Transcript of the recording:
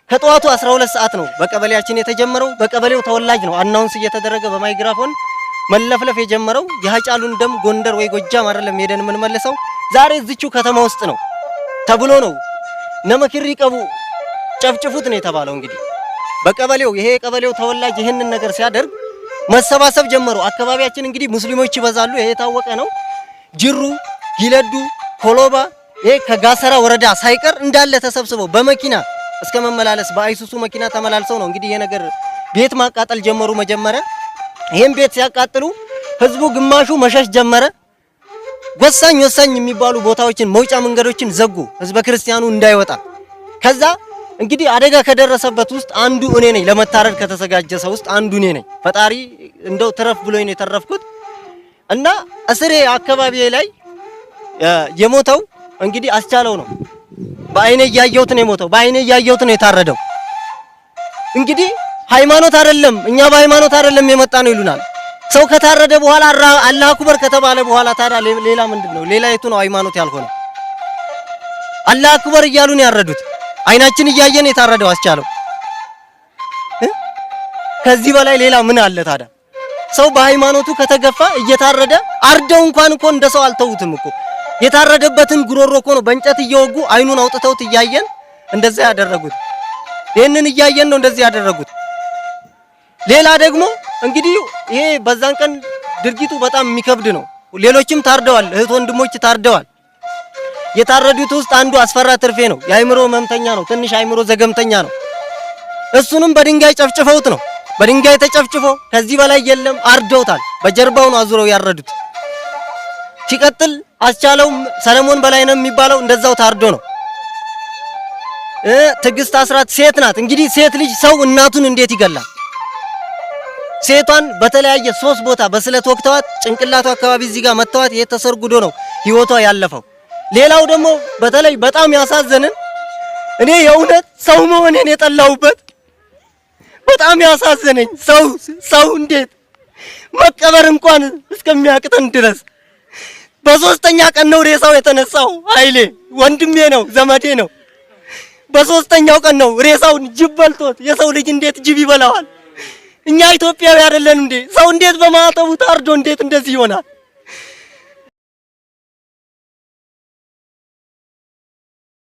ከጠዋቱ 12 ሰዓት ነው በቀበሌያችን የተጀመረው። በቀበሌው ተወላጅ ነው አናውንስ እየተደረገ በማይክራፎን መለፍለፍ የጀመረው። የሃጫሉን ደም ጎንደር ወይ ጎጃም አይደለም ሄደን ምን መልሰው ዛሬ እዚቹ ከተማ ውስጥ ነው ተብሎ ነው ነመክሪ ቀቡ ጨፍጭፉት ነው የተባለው። እንግዲህ በቀበሌው ይሄ የቀበሌው ተወላጅ ይሄንን ነገር ሲያደርግ መሰባሰብ ጀመሩ። አካባቢያችን እንግዲህ ሙስሊሞች ይበዛሉ፣ ይሄ የታወቀ ነው። ጅሩ፣ ጊለዱ፣ ኮሎባ ይሄ ከጋሰራ ወረዳ ሳይቀር እንዳለ ተሰብስበው በመኪና እስከ መመላለስ በአይሱሱ መኪና ተመላልሰው ነው እንግዲህ ይሄ ነገር ቤት ማቃጠል ጀመሩ። መጀመሪያ ይሄን ቤት ሲያቃጥሉ ህዝቡ ግማሹ መሸሽ ጀመረ። ወሳኝ የሚባሉ ቦታዎችን መውጫ መንገዶችን ዘጉ፣ ህዝበ ክርስቲያኑ እንዳይወጣ። ከዛ እንግዲህ አደጋ ከደረሰበት ውስጥ አንዱ እኔ ነኝ። ለመታረድ ከተዘጋጀ ሰው ውስጥ አንዱ እኔ ነኝ። ፈጣሪ እንደው ተረፍ ብሎኝ ነው የተረፍኩት። እና እስሬ አካባቢ ላይ የሞተው እንግዲህ አስቻለው ነው። በአይኔ ያያየሁት ነው የሞተው፣ በአይኔ ያያየሁት ነው የታረደው። እንግዲህ ሃይማኖት አይደለም እኛ በሃይማኖት አይደለም የመጣ ነው ይሉናል። ሰው ከታረደ በኋላ አላህ አክበር ከተባለ በኋላ ታዲያ ሌላ ምንድነው? ሌላ የቱ ነው ሃይማኖት ያልሆነ? አላህ አክበር እያሉ ነው ያረዱት። አይናችን እያየን የታረደው አስቻለው። ከዚህ በላይ ሌላ ምን አለ ታዲያ? ሰው በሃይማኖቱ ከተገፋ እየታረደ አርደው እንኳን እኮ እንደሰው አልተውትም እኮ የታረደበትን ጉሮሮ እኮ ነው በእንጨት እየወጉ አይኑን አውጥተውት እያየን እንደዛ ያደረጉት። ይሄንን እያየን ነው እንደዚህ ያደረጉት። ሌላ ደግሞ እንግዲህ ይሄ በዛን ቀን ድርጊቱ በጣም የሚከብድ ነው። ሌሎችም ታርደዋል፣ እህት ወንድሞች ታርደዋል። የታረዱት ውስጥ አንዱ አስፈራ ትርፌ ነው። የአይምሮ መምተኛ ነው፣ ትንሽ አይምሮ ዘገምተኛ ነው። እሱንም በድንጋይ ጨፍጭፈውት ነው። በድንጋይ ተጨፍጭፎ ከዚህ በላይ የለም አርደውታል። በጀርባው ነው አዙረው ያረዱት። ሲቀጥል አስቻለው ሰለሞን በላይ ነው የሚባለው እንደዛው ታርዶ ነው። ትግስት አስራት ሴት ናት። እንግዲህ ሴት ልጅ ሰው እናቱን እንዴት ይገላል? ሴቷን በተለያየ 3 ቦታ በስለት ወቅተዋት ጭንቅላቱ አካባቢ እዚህ ጋር መተዋት የተሰርጉዶ ነው ህይወቷ ያለፈው። ሌላው ደግሞ በተለይ በጣም ያሳዘነን እኔ የእውነት ሰው መሆኔን የጠላውበት በጣም ያሳዘነኝ ሰው እንዴት መቀበር እንኳን እስከሚያቅተን ድረስ በሶስተኛ ቀን ነው ሬሳው የተነሳው። ኃይሌ ወንድሜ ነው ዘመዴ ነው። በሶስተኛው ቀን ነው ሬሳውን ጅብ በልቶት። የሰው ልጅ እንዴት ጅብ ይበላዋል? እኛ ኢትዮጵያዊ አይደለን እንዴ? ሰው እንዴት በማተቡ ታርዶ እንዴት እንደዚህ ይሆናል?